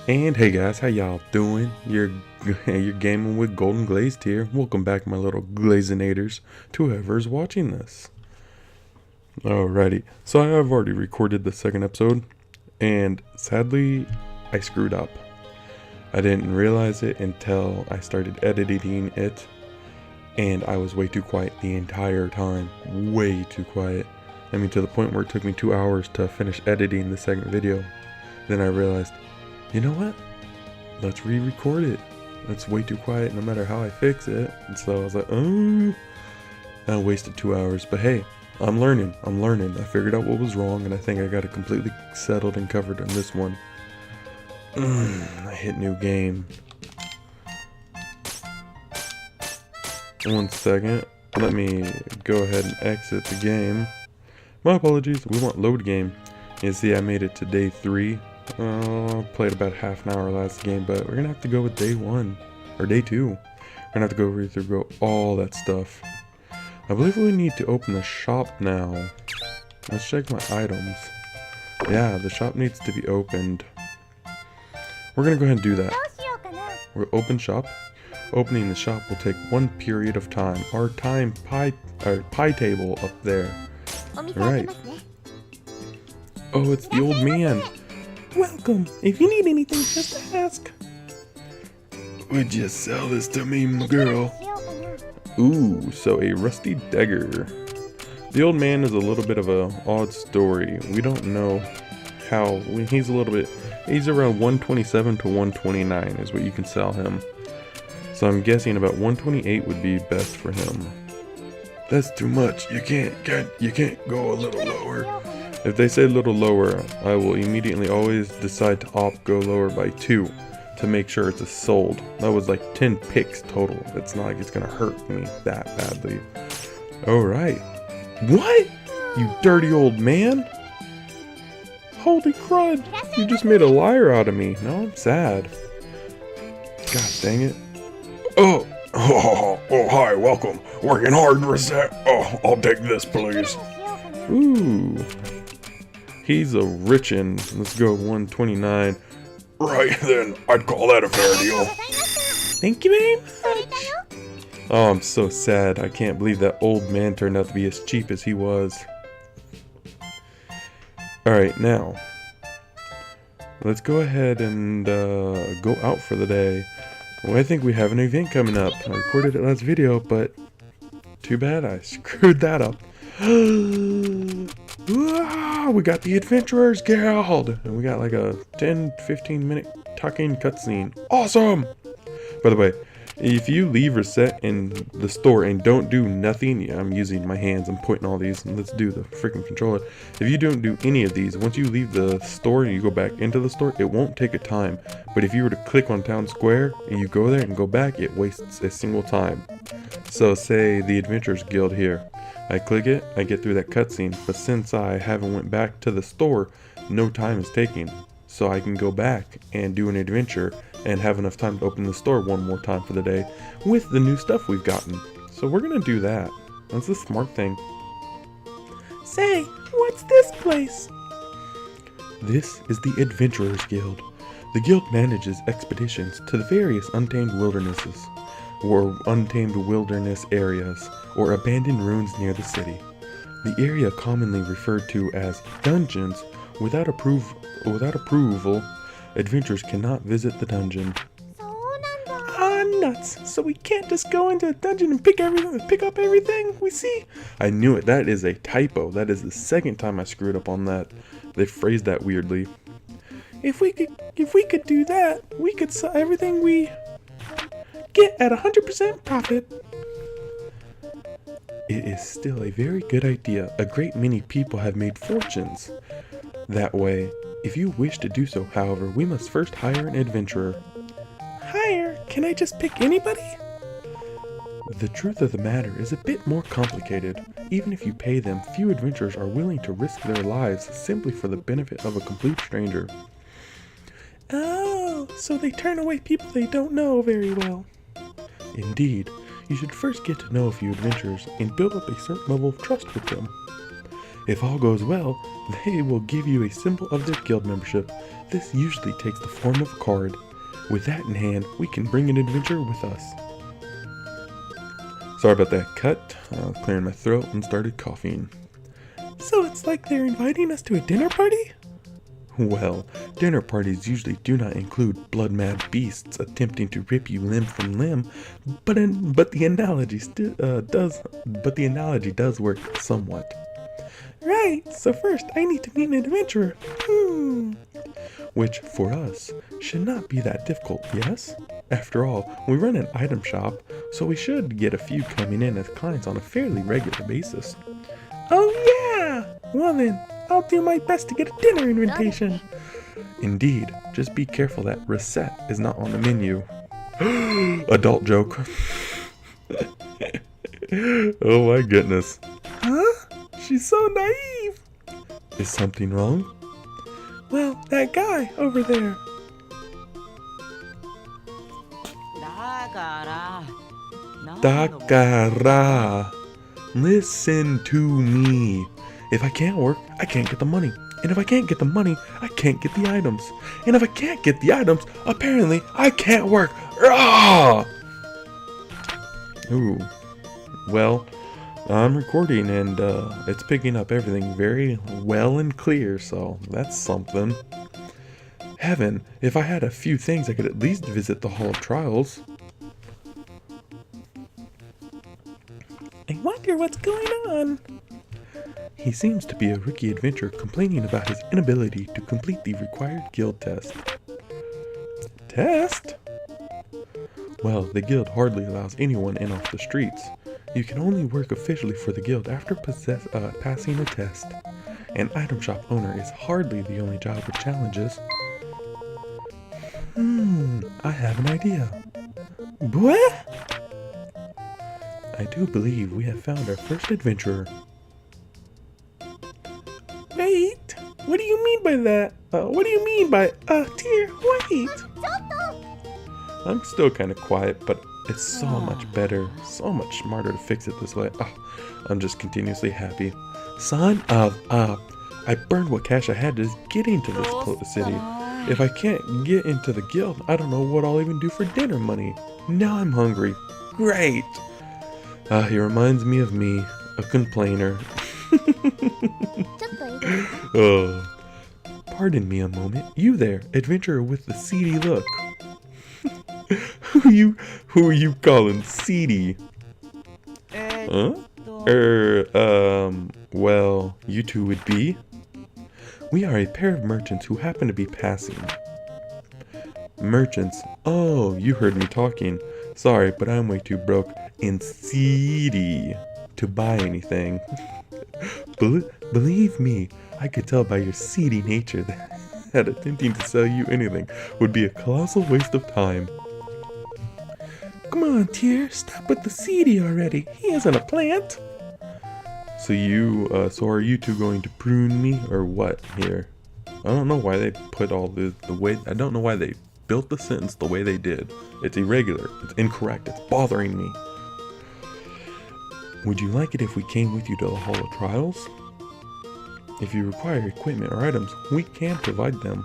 And hey guys, how y'all doing? You're gaming with Golden Glazed here. Welcome back, my little glazinators, to whoever's watching this. Alrighty, so I have already recorded the second episode, and sadly, I screwed up. I didn't realize it until I started editing it, and I was way too quiet the entire time. Way too quiet. I mean, to the point where it took me 2 hours to finish editing the second video. Then I realized, you know what? Let's re-record it. It's way too quiet no matter how I fix it. And so I was like, oh. I wasted 2 hours. But hey, I'm learning. I figured out what was wrong, and I think I got it completely settled and covered on this one. I hit new game. 1 second. Let me go ahead and exit the game. My apologies. We want load game. You see, I made it to day 3. Played about half an hour last game, but we're gonna have to go with day 1 or day 2. We're gonna have to go through all that stuff. I believe we need to open the shop now. Let's check my items. Yeah, the shop needs to be opened. We're gonna go ahead and do that. We'll open shop. Opening the shop will take 1 period of time. Our pie table up there. Alright. Oh, it's the old man. Welcome. If you need anything, just ask. Would you sell this to me, my girl? Ooh, so a rusty dagger. The old man is a little bit of an odd story. We don't know how. He's around 127 to 129 is what you can sell him. So I'm guessing about 128 would be best for him. That's too much. You can't go a little lower. If they say a little lower, I will immediately always decide to go lower by 2 to make sure it's a sold. That was like 10 picks total. It's not like it's gonna hurt me that badly. Alright. What? You dirty old man? Holy crud. You just made a liar out of me. Now I'm sad. God dang it. Oh, hi, welcome. Working hard, Recettear. Oh, I'll take this, please. Ooh. He's a richin'. Let's go 129. Right then, I'd call that a fair deal. Thank you very much. Oh, I'm so sad. I can't believe that old man turned out to be as cheap as he was. Alright, now. Let's go ahead and go out for the day. Well, I think we have an event coming up. I recorded it last video, but too bad I screwed that up. We got the Adventurers Guild, and we got like a 10-15 minute tuck-in cutscene. Awesome! By the way, if you leave Recettear in the store and don't do nothing, yeah, I'm using my hands, I'm pointing all these, and let's do the freaking controller. If you don't do any of these, once you leave the store and you go back into the store, it won't take a time. But if you were to click on Town Square and you go there and go back, it wastes a single time. So say the Adventurers Guild here. I click it, I get through that cutscene, but since I haven't went back to the store, no time is taking. So I can go back and do an adventure and have enough time to open the store one more time for the day with the new stuff we've gotten. So we're gonna do that. That's the smart thing. Say, what's this place? This is the Adventurers Guild. The guild manages expeditions to the various untamed wildernesses, or untamed wilderness areas, or abandoned ruins near the city. The area commonly referred to as dungeons. Without approval, adventurers cannot visit the dungeon. Ah, nuts! So we can't just go into a dungeon and pick up everything we see? I knew it. That is a typo. That is the second time I screwed up on that. They phrased that weirdly. If we could do that, we could sell everything we get at 100% profit. It is still a very good idea. A great many people have made fortunes that way. If you wish to do so, however, we must first hire an adventurer. Hire? Can I just pick anybody? The truth of the matter is a bit more complicated. Even if you pay them, few adventurers are willing to risk their lives simply for the benefit of a complete stranger. Oh, so they turn away people they don't know very well. Indeed. You should first get to know a few adventurers and build up a certain level of trust with them. If all goes well, they will give you a symbol of their guild membership. This usually takes the form of a card. With that in hand, we can bring an adventurer with us. Sorry about that cut. I was clearing my throat and started coughing. So it's like they're inviting us to a dinner party? Well, dinner parties usually do not include blood-mad beasts attempting to rip you limb from limb, but the analogy does work somewhat. Right, so first I need to meet an adventurer. Which, for us, should not be that difficult, yes? After all, we run an item shop, so we should get a few coming in as clients on a fairly regular basis. Oh yeah! Well then, I'll do my best to get a dinner invitation. Indeed, just be careful that Recette is not on the menu. Adult joke. Oh my goodness. Huh? She's so naive. Is something wrong? Well, that guy over there. Dakara. Listen to me. If I can't work, I can't get the money. And if I can't get the money, I can't get the items. And if I can't get the items, apparently I can't work. Rah! Ooh. Well, I'm recording and it's picking up everything very well and clear, so that's something. Heaven, if I had a few things, I could at least visit the Hall of Trials. I wonder what's going on. He seems to be a rookie adventurer complaining about his inability to complete the required guild test. Test? Well, the guild hardly allows anyone in off the streets. You can only work officially for the guild after passing a test. An item shop owner is hardly the only job with challenges. I have an idea. What? I do believe we have found our first adventurer. Wait, what do you mean by that? What do you mean by, Tear, wait! I'm still kind of quiet, but it's so much better, so much smarter to fix it this way. I'm just continuously happy. Son of a... I burned what cash I had to get into this city. If I can't get into the guild, I don't know what I'll even do for dinner money. Now I'm hungry. Great! He reminds me of me, a complainer. Oh, pardon me a moment. You there, adventurer with the seedy look. Who are you calling seedy? Huh? Well, you two would be? We are a pair of merchants who happen to be passing. Merchants? Oh, you heard me talking. Sorry, but I'm way too broke and seedy to buy anything. Believe me, I could tell by your seedy nature that attempting to sell you anything would be a colossal waste of time. Come on, Tear, stop with the seedy already. He isn't a plant. So are you two going to prune me or what here? I don't know why they put all the way. I don't know why they built the sentence the way they did. It's irregular. It's incorrect. It's bothering me. Would you like it if we came with you to the Hall of Trials? If you require equipment or items, we can provide them.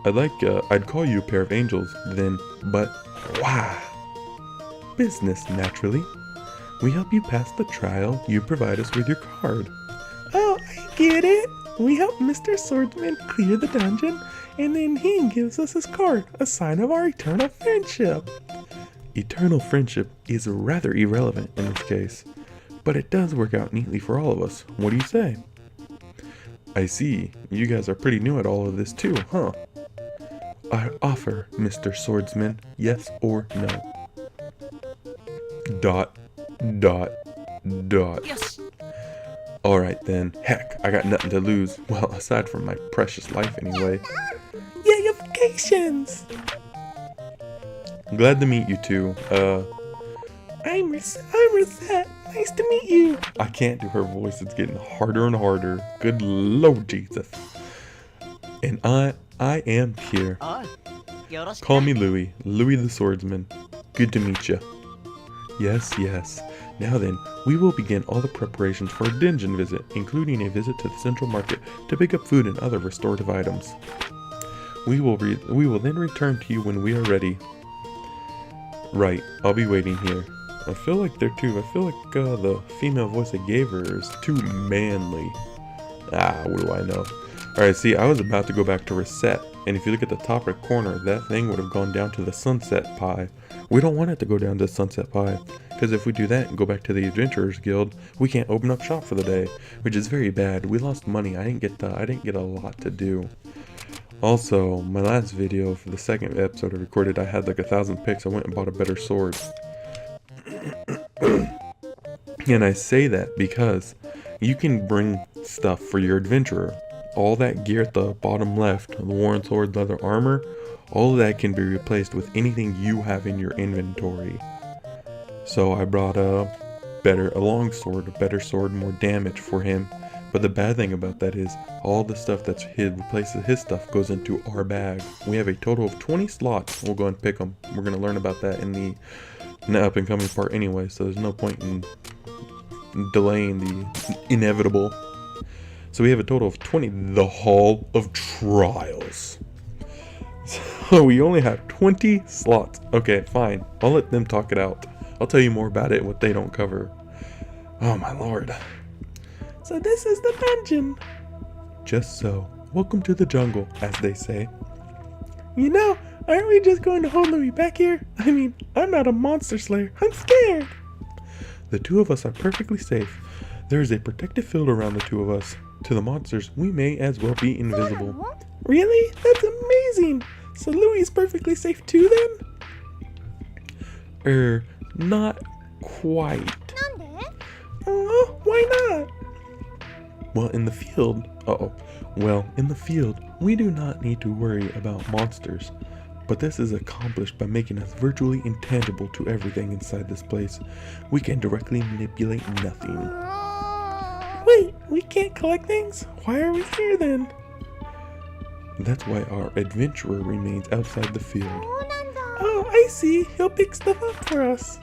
I'd call you a pair of angels then, but wow. Business, naturally. We help you pass the trial, you provide us with your card. Oh, I get it. We help Mr. Swordsman clear the dungeon, and then he gives us his card, a sign of our eternal friendship. Eternal friendship is rather irrelevant in this case, but it does work out neatly for all of us. What do you say? I see. You guys are pretty new at all of this too, huh? I offer, Mr. Swordsman, yes or no. Dot. Yes. Alright then. Heck, I got nothing to lose. Well, aside from my precious life anyway. Yay, your vacations! Glad to meet you two. I'm Recette. Nice to meet you. I can't do her voice. It's getting harder and harder. Good Lord Jesus. And I am here. Call me Louis. Louis the Swordsman. Good to meet you. Yes, yes. Now then, we will begin all the preparations for a dungeon visit, including a visit to the central market to pick up food and other restorative items. We will then return to you when we are ready. Right, I'll be waiting here. I feel like the female voice I gave her is too manly. What do I know? Alright, see, I was about to go back to reset, and if you look at the top right corner, that thing would have gone down to the sunset pie. We don't want it to go down to sunset pie, because if we do that and go back to the Adventurers Guild, we can't open up shop for the day, which is very bad. We lost money. I didn't get a lot to do. Also, my last video for the second episode I recorded, I had like 1,000 picks. I went and bought a better sword. And I say that because you can bring stuff for your adventurer. All that gear at the bottom left, the Warren Sword, leather armor, all of that can be replaced with anything you have in your inventory. So I brought a long sword, a better sword, more damage for him. But the bad thing about that is all the stuff that's replaces his stuff goes into our bag. We have a total of 20 slots. We'll go and pick them. We're going to learn about that in the up and coming part anyway, so there's no point in delaying the inevitable. So we have a total of 20. The Hall of Trials. So we only have 20 slots. Okay, fine. I'll let them talk it out. I'll tell you more about it, what they don't cover. Oh my lord. So this is the dungeon. Just so. Welcome to the jungle, as they say. You know, aren't we just going to hold Louie back here? I mean, I'm not a monster slayer. I'm scared. The two of us are perfectly safe. There is a protective field around the two of us. To the monsters, we may as well be invisible. Really? That's amazing. So Louie is perfectly safe too then? Not quite. Why not? Well, in the field, in the field, we do not need to worry about monsters. But this is accomplished by making us virtually intangible to everything inside this place. We can directly manipulate nothing. Wait, we can't collect things? Why are we here then? That's why our adventurer remains outside the field. Oh, I see. He'll pick stuff up for us.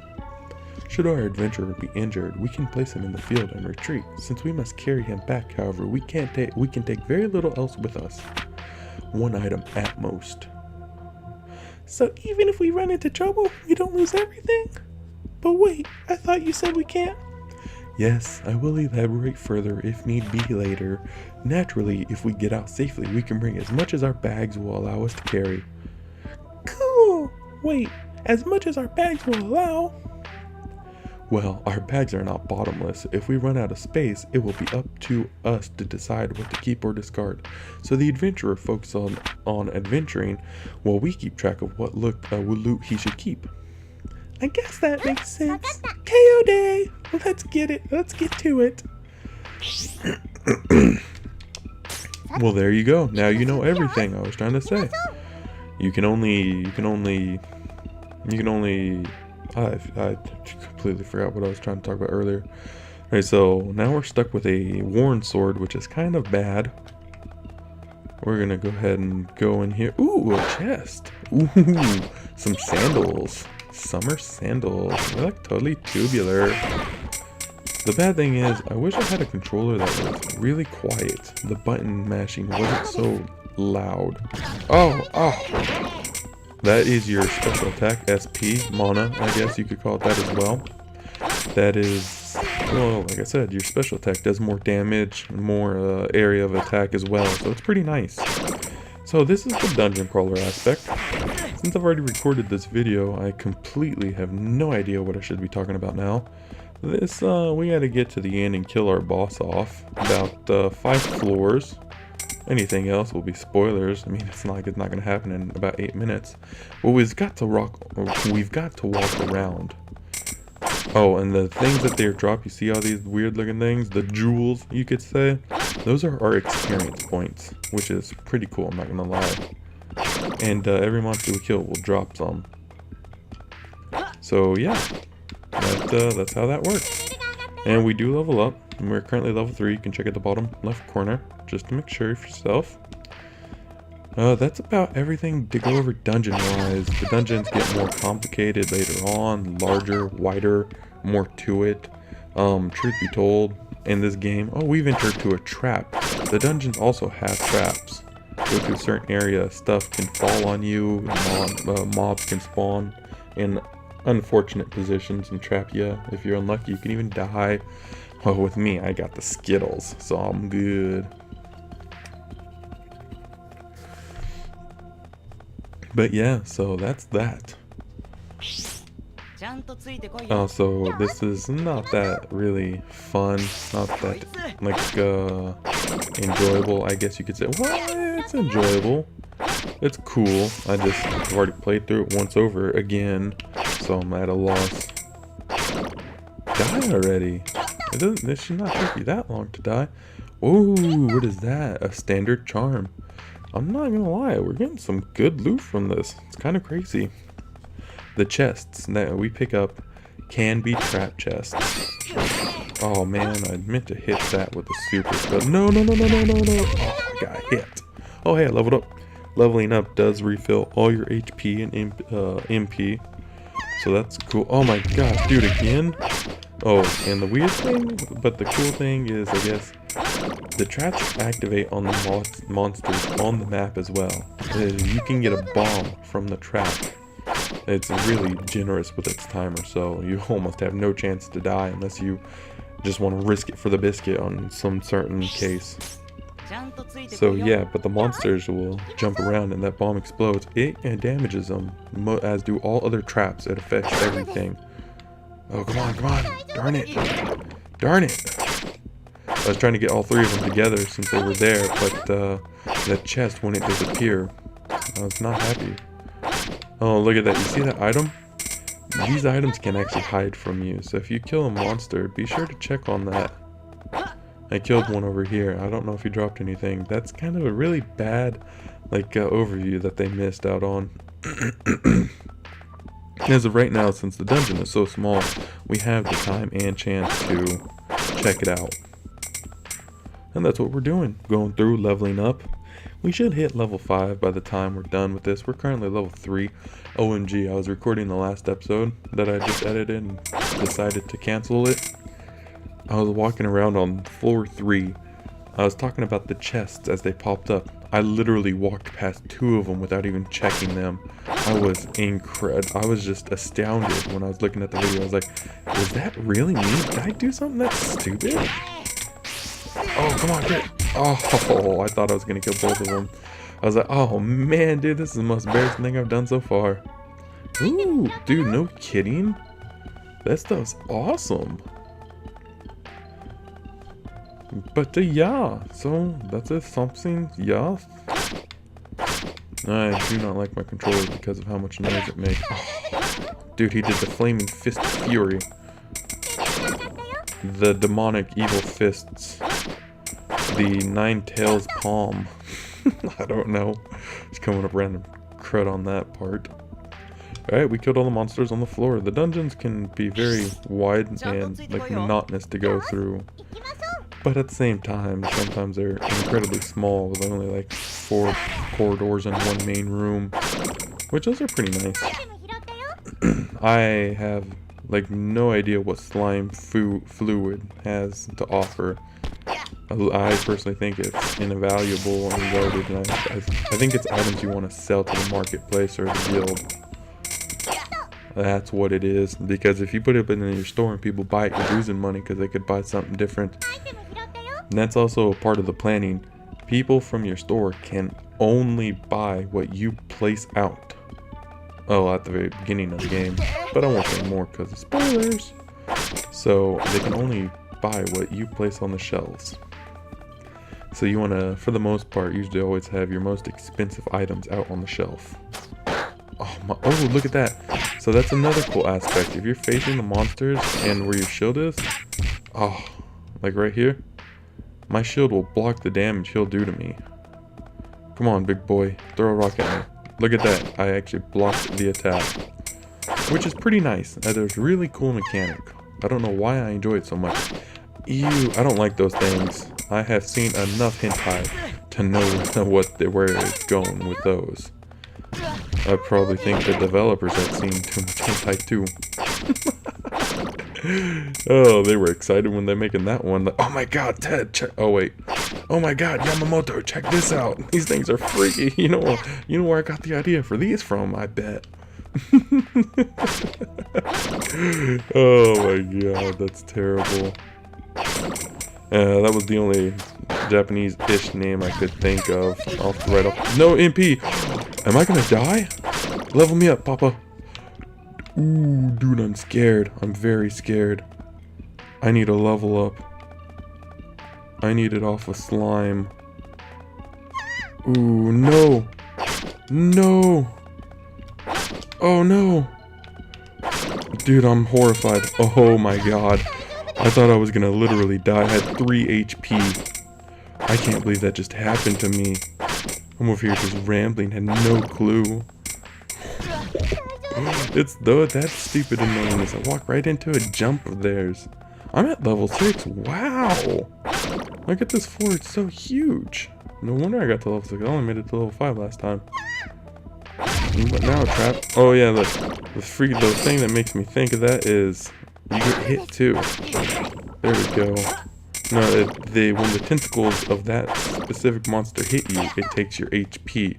Should our adventurer be injured, we can place him in the field and retreat. Since we must carry him back, however, we can take very little else with us. One item at most. So even if we run into trouble, we don't lose everything? But wait, I thought you said we can't. Yes, I will elaborate further if need be later. Naturally, if we get out safely, we can bring as much as our bags will allow us to carry. Cool! Wait, as much as our bags will allow? Well, our bags are not bottomless. If we run out of space, it will be up to us to decide what to keep or discard. So the adventurer focuses on adventuring, while we keep track of what loot he should keep. I guess that makes sense. KO day! Let's get it. Let's get to it. Well, there you go. Now you know everything I was trying to say. I completely forgot what I was trying to talk about earlier. Alright, so now we're stuck with a Warren Sword, which is kind of bad. We're gonna go ahead and go in here. Ooh, a chest. Ooh, some sandals. Summer sandals. They're like totally tubular. The bad thing is, I wish I had a controller that was really quiet. The button mashing wasn't so loud. Oh. That is your special attack, SP, mana, I guess you could call it that as well. That is, well, like I said, your special attack does more damage, more area of attack as well, so it's pretty nice. So this is the dungeon crawler aspect. Since I've already recorded this video, I completely have no idea what I should be talking about now. This, we gotta get to the end and kill our boss off. About 5 floors. Anything else will be spoilers. I mean, it's not like it's not going to happen in about 8 minutes. Well, we've got to walk around. Oh, and the things that they drop, you see all these weird looking things? The jewels, you could say. Those are our experience points, which is pretty cool, I'm not going to lie. And every monster we kill will drop some. So, yeah. That's how that works. And we do level up. And we're currently level 3. You can check at the bottom left corner, just to make sure for yourself. That's about everything to go over dungeon-wise. The dungeons get more complicated later on, larger, wider, more to it. Truth be told, in this game, we've entered to a trap. The dungeons also have traps. Go to a certain area, stuff can fall on you, mobs can spawn in unfortunate positions and trap you. If you're unlucky, you can even die. Well, with me, I got the Skittles, so I'm good. But yeah, so that's that. Also, this is not that really fun, not that like enjoyable, I guess you could say. Well, it's enjoyable. It's cool. I've already played through it once over again, so I'm at a loss. Die already. This should not take you that long to die. Ooh, what is that? A standard charm. I'm not gonna lie, we're getting some good loot from this. It's kind of crazy. The chests that we pick up can be trap chests. Oh man, I meant to hit that with the super, but no. Oh, I got hit. Oh hey, I leveled up. Leveling up does refill all your HP and MP. So that's cool. Oh my gosh, dude, again? Oh, and the weird thing, but the cool thing is, I guess, the traps activate on the monsters on the map as well. You can get a bomb from the trap. It's really generous with its timer, so you almost have no chance to die unless you just want to risk it for the biscuit on some certain case. So yeah, but the monsters will jump around and that bomb explodes. It damages them, as do all other traps. It affects everything. Oh, come on. Darn it. I was trying to get all three of them together since they were there, but that chest wouldn't disappear. I was not happy. Oh, look at that. You see that item? These items can actually hide from you. So if you kill a monster, be sure to check on that. I killed one over here. I don't know if he dropped anything. That's kind of a really bad overview that they missed out on. As of right now, since the dungeon is so small, we have the time and chance to check it out. And that's what we're doing. Going through, leveling up. We should hit level 5 by the time we're done with this. We're currently level 3. OMG, I was recording the last episode that I just edited and decided to cancel it. I was walking around on floor 3. I was talking about the chests as they popped up. I literally walked past 2 of them without even checking them. I was I was just astounded when I was looking at the video. I was like, is that really me? Did I do something that's stupid? Oh, come on, get it. Oh, I thought I was going to kill both of them. I was like, oh man, dude, this is the most embarrassing thing I've done so far. Ooh, dude, no kidding. That stuff's awesome. But yeah, so that's it, something, yeah. I do not like my controller because of how much noise it makes. Oh, dude, he did the flaming fist of fury. The demonic evil fists. The 9 tails palm. I don't know. Just coming up random crud on that part. Alright, we killed all the monsters on the floor. The dungeons can be very wide and monotonous to go through. But at the same time, sometimes they're incredibly small with only 4 corridors and 1 main room. Which those are pretty nice. I have no idea what slime fluid has to offer. I personally think it's invaluable and regarded, and I think it's items you want to sell to the marketplace or the guild. That's what it is, because if you put it in your store and people buy it, you're losing money because they could buy something different. And that's also a part of the planning. People from your store can only buy what you place out. Oh, at the very beginning of the game, but I won't say more because of spoilers. So they can only buy what you place on the shelves. So you want to, for the most part, usually always have your most expensive items out on the shelf. Oh, look at that. So that's another cool aspect. If you're facing the monsters and where your shield is, right here, my shield will block the damage he'll do to me. Come on, big boy, throw a rock at me. Look at that, I actually blocked the attack, which is pretty nice. There's a really cool mechanic. I don't know why I enjoy it so much. Ew, I don't like those things. I have seen enough hentai to know where it's going with those. I probably think the developers have seen too much hentai too. Oh, they were excited when they're making that one. Like, oh my god, Ted, check. Oh wait. Oh my god, Yamamoto, check this out. These things are freaky. You know where I got the idea for these from, I bet. Oh my god, that's terrible. That was the only Japanese-ish name I could think of off the right off. No, MP! Am I gonna die? Level me up, Papa. Ooh, dude, I'm scared. I'm very scared. I need a level up. I need it off of slime. Ooh, no. No. Oh, no. Dude, I'm horrified. Oh my god. I thought I was gonna literally die. I had 3 HP. I can't believe that just happened to me. I'm over here just rambling, had no clue. It's though that's stupid annoying. I walk right into a jump of theirs. I'm at level 6. Wow. Look at this floor, it's so huge. No wonder I got to level 6. I only made it to level 5 last time. But now trap. Oh yeah, the thing that makes me think of that is you get hit too. There we go. No, when the tentacles of that specific monster hit you, it takes your HP.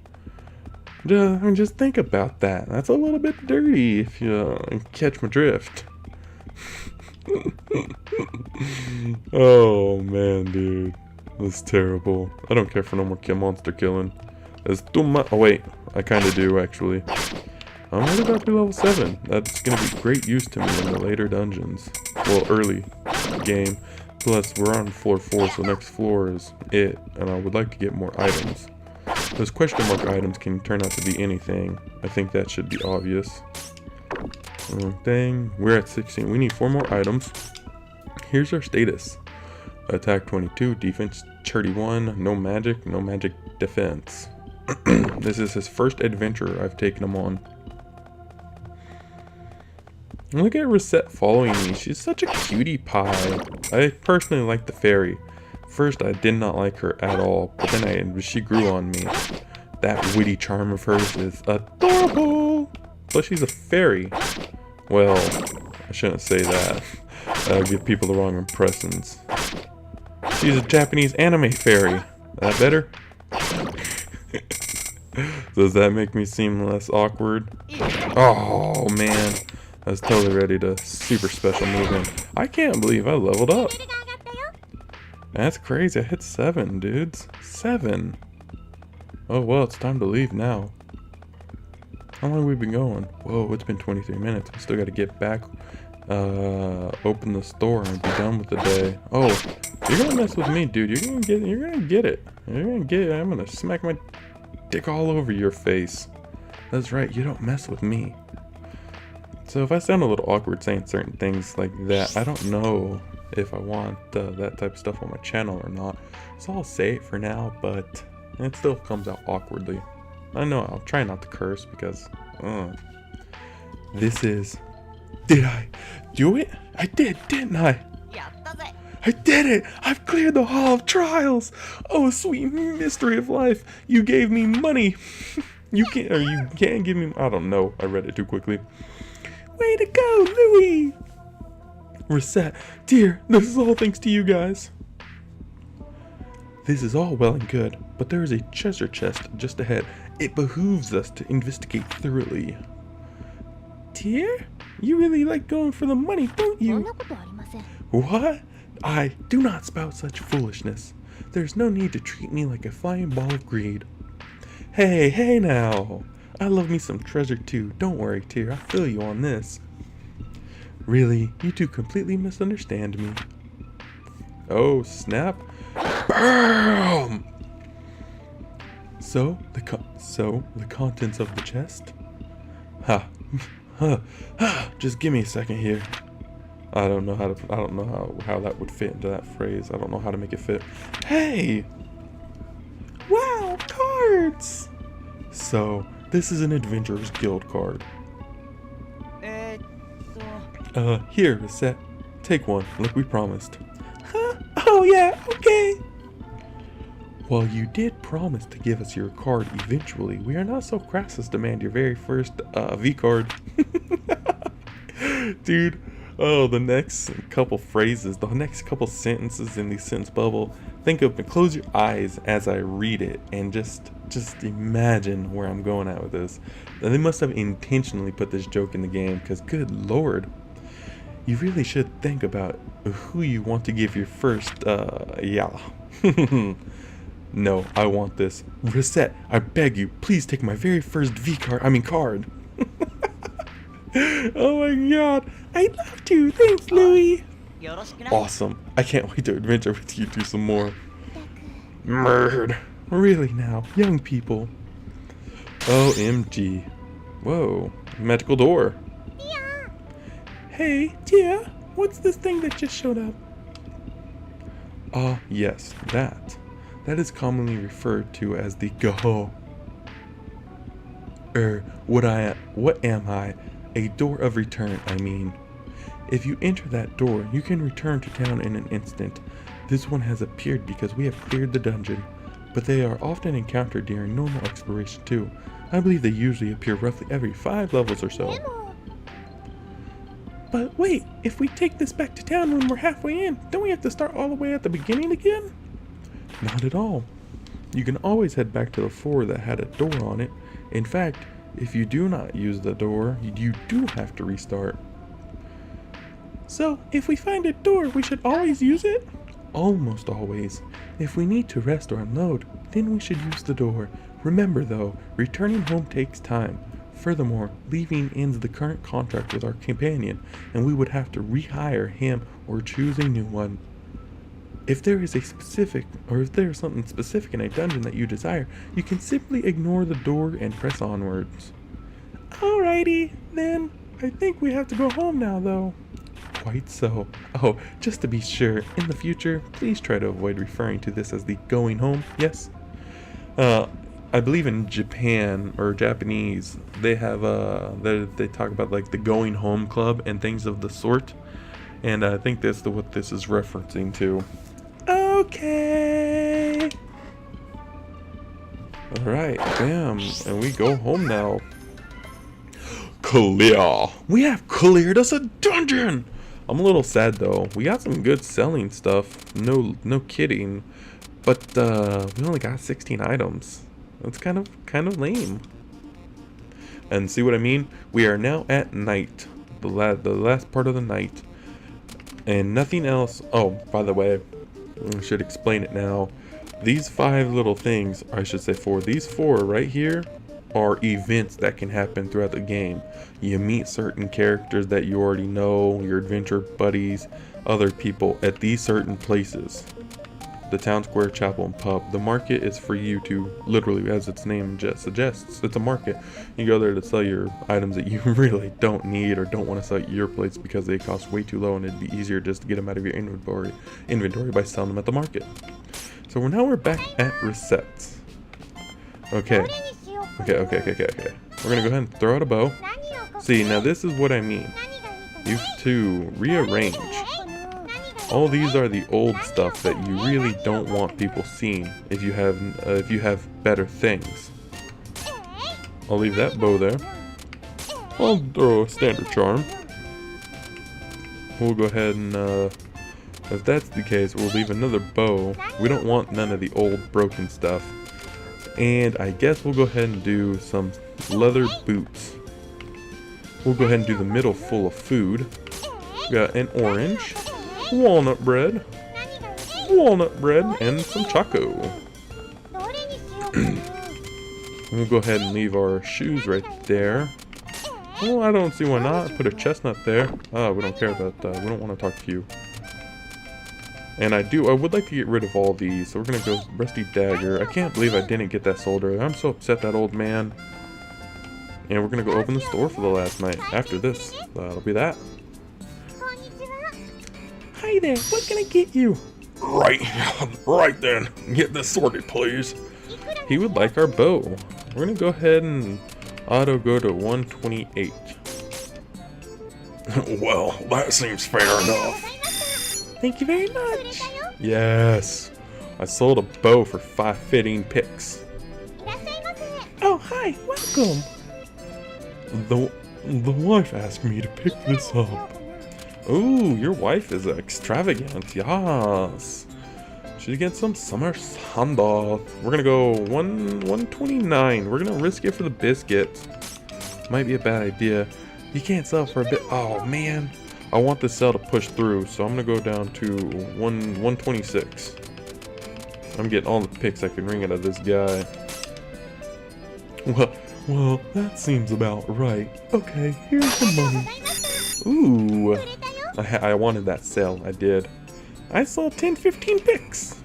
I mean, just think about that. That's a little bit dirty if you catch my drift. Oh man, dude, that's terrible. I don't care for no more monster killing. Oh wait, I kind of do actually. I'm only about to be level 7. That's gonna be great use to me in the later dungeons. Well, early game. Plus, we're on floor 4, so next floor is it, and I would like to get more items. Those question mark items can turn out to be anything. I think that should be obvious. Dang, we're at 16. We need 4 more items. Here's our status. Attack 22, defense 31, no magic defense. This is his first adventure I've taken him on. Look at Recette following me. She's such a cutie pie. I personally like the fairy. First, I did not like her at all, but then she grew on me. That witty charm of hers is adorable. Plus, she's a fairy. Well, I shouldn't say that. That'll give people the wrong impressions. She's a Japanese anime fairy. That better? Does that make me seem less awkward? Oh, man. I was totally ready to super special move in. I can't believe I leveled up. That's crazy. I hit 7, dudes. 7. Oh, well, it's time to leave now. How long have we been going? Whoa, it's been 23 minutes. We still got to get back, open the store and be done with the day. Oh, you're going to mess with me, dude. You're going to get it. I'm going to smack my dick all over your face. That's right. You don't mess with me. So if I sound a little awkward saying certain things like that, I don't know if I want that type of stuff on my channel or not. So I'll say it for now, but it still comes out awkwardly. I know I'll try not to curse because this is... Did I do it? I did, didn't I? I did it! I've cleared the Hall of Trials! Oh, sweet mystery of life! You gave me money! You can't give me... I don't know. I read it too quickly. Way to go, Louie! Recette, dear, this is all thanks to you guys. This is all well and good, but there is a treasure chest just ahead. It behooves us to investigate thoroughly. Dear? You really like going for the money, don't you? What? I do not spout such foolishness. There's no need to treat me like a flying ball of greed. Hey now. I love me some treasure too. Don't worry, Tyr. I feel you on this. Really? You two completely misunderstand me. Oh, snap. BAM! So the contents of the chest? Just give me a second here. I don't know how that would fit into that phrase. I don't know how to make it fit. Hey! Wow, cards! So, this is an Adventurers Guild card. Here, Recette. Take one, like we promised. Oh yeah, okay. Well, you did promise to give us your card eventually. We are not so crass as demand your very first V card. Dude, oh, the next couple phrases, the next couple sentences in the sentence bubble, think of and close your eyes as I read it and just imagine where I'm going at with this. Now, they must have intentionally put this joke in the game because good lord, you really should think about who you want to give your first, yeah. No, I want this. Reset, I beg you, please take my very first card. Oh my god, I'd love to. Thanks, Louie. Awesome. I can't wait to adventure with you two some more. Murd. Really now, young people. OMG. Whoa, magical door. Hey, Tia, what's this thing that just showed up? Ah, yes, that. That is commonly referred to as the Gaho. What am I? A door of return, I mean. If you enter that door, you can return to town in an instant. This one has appeared because we have cleared the dungeon, but they are often encountered during normal exploration too. I believe they usually appear roughly every 5 levels or so. But wait, if we take this back to town when we're halfway in, don't we have to start all the way at the beginning again? Not at all. You can always head back to the floor that had a door on it. In fact, if you do not use the door, you do have to restart. So, if we find a door, we should always use it? Almost always. If we need to rest or unload, then we should use the door. Remember though, returning home takes time. Furthermore, leaving ends the current contract with our companion, and we would have to rehire him or choose a new one. If there is something specific in a dungeon that you desire, you can simply ignore the door and press onwards. Alrighty, then. I think we have to go home now, though. Quite so. Oh, just to be sure, in the future, please try to avoid referring to this as the going home, yes? I believe in Japan, or Japanese, they have, they talk about, like, the going home club and things of the sort. And I think that's what this is referencing to. Okay. Alright, bam. And we go home now. Clear. We have cleared us a dungeon. I'm a little sad though. We got some good selling stuff. No kidding. But we only got 16 items. That's kind of lame. And see what I mean? We are now at night. The last part of the night. And nothing else. Oh, by the way, I should explain it now. These 5 little things, or I should say 4, these 4 right here are events that can happen throughout the game. You meet certain characters that you already know, your adventure buddies, other people at these certain places. The town square, chapel, and pub. The market is for you to, literally as its name suggests, it's a market. You go there to sell your items that you really don't need or don't want to sell at your place because they cost way too low and it'd be easier just to get them out of your inventory by selling them at the market. So we're back at Recettear. Okay. We're gonna go ahead and throw out a bow. See, now this is what I mean. You have to rearrange. All these are the old stuff that you really don't want people seeing if you have better things. I'll leave that bow there. I'll throw a standard charm. We'll go ahead and, if that's the case, we'll leave another bow. We don't want none of the old broken stuff. And I guess we'll go ahead and do some leather boots. We'll go ahead and do the middle full of food. We got an orange, walnut bread, and some choco. We'll go ahead and leave our shoes right there. Well, I don't see why not. Put a chestnut there. We don't care about that. We don't want to talk to you. And I would like to get rid of all these. So we're going to go rusty dagger. I can't believe I didn't get that sold earlier. I'm so upset, that old man. And we're going to go open the store for the last night. After this, that'll be that. Hi there, what can I get you? Right then. Get this sorted, please. He would like our bow. We're going to go ahead and auto go to 128. Well, that seems fair enough. Thank you very much. Yes! I sold a bow for 515 picks. Oh, hi! Welcome! The wife asked me to pick this up. Ooh, your wife is extravagant. Yes! Should get some summer sandal. We're gonna go 129. We're gonna risk it for the biscuit. Might be a bad idea. You can't sell for a bit. Oh, man. I want this sale to push through, so I'm gonna go down to 126. I'm getting all the picks I can ring out of this guy. Well, that seems about right. Okay, here's the money. Ooh, I wanted that sale. I did. I saw 10-15 picks.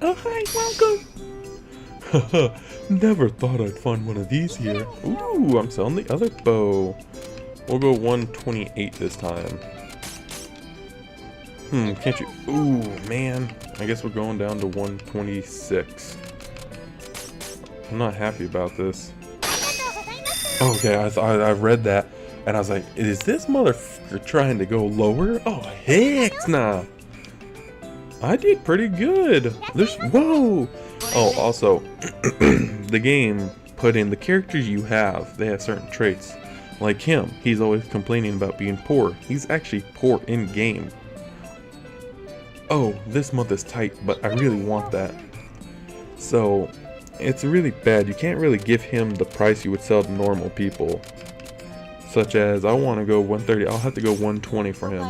Oh, hi, welcome. Never thought I'd find one of these here. Ooh, I'm selling the other bow. We'll go 128 this time. Can't you? Ooh, man. I guess we're going down to 126. I'm not happy about this. Okay, I read that, and I was like, is this motherfucker trying to go lower? Oh, heck nah. I did pretty good. Whoa. Oh, also, the game put in the characters you have. They have certain traits. Like him, he's always complaining about being poor. He's actually poor in game. Oh, this month is tight, but I really want that. So, it's really bad. You can't really give him the price you would sell to normal people. Such as, I want to go 130. I'll have to go 120 for him.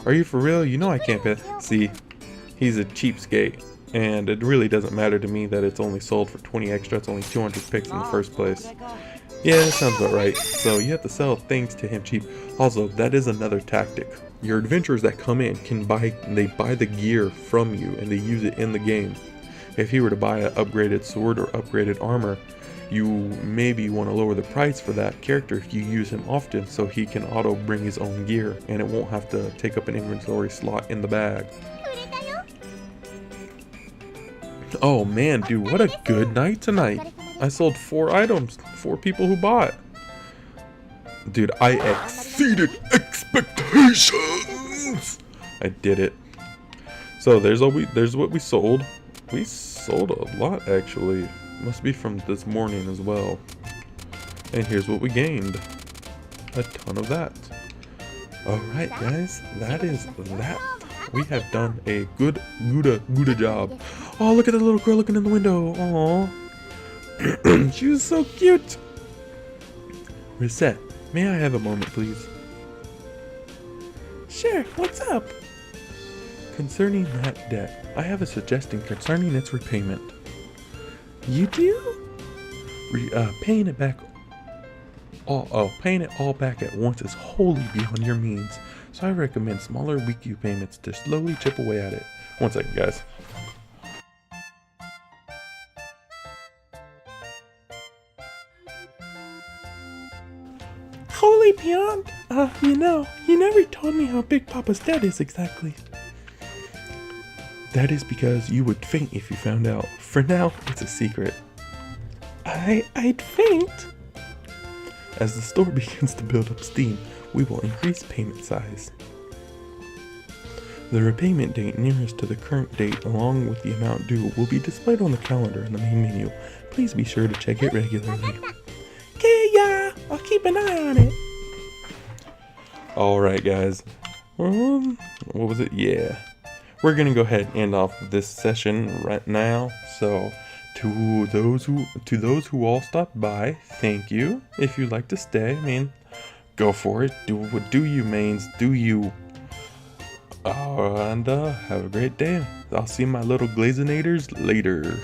Are you for real? You know I can't pay. See, he's a cheapskate. And it really doesn't matter to me that it's only sold for 20 extra. It's only 200 picks in the first place. Yeah, that sounds about right. So you have to sell things to him cheap. Also, that is another tactic. Your adventurers that come in they buy the gear from you and they use it in the game. If he were to buy an upgraded sword or upgraded armor, you maybe want to lower the price for that character if you use him often so he can auto bring his own gear and it won't have to take up an inventory slot in the bag. Oh man, dude, what a good night tonight. I sold 4 items, 4 people who bought. Dude, I exceeded expectations. I did it. So there's what we sold. We sold a lot actually. Must be from this morning as well. And here's what we gained. A ton of that. Alright guys, that is that. We have done a good job. Oh, look at the little girl looking in the window. Aww. She was so cute. Recette, may I have a moment, please? Sure, what's up? Concerning that debt, I have a suggestion concerning its repayment. You do? Paying it back. Paying it all back at once is wholly beyond your means. So I recommend smaller weekly payments to slowly chip away at it. One second, guys. Holy beyond? You never told me how big Papa's debt is exactly. That is because you would faint if you found out. For now, it's a secret. I'd faint? As the store begins to build up steam, we will increase payment size. The repayment date nearest to the current date along with the amount due will be displayed on the calendar in the main menu. Please be sure to check it regularly. Okay, yeah, I'll keep an eye on it. Alright guys, what was it? Yeah. We're gonna go ahead and end off this session right now. So to those who all stopped by, thank you. If you'd like to stay, I mean, go for it. Do you mains, do you. And have a great day. I'll see my little glazinators later.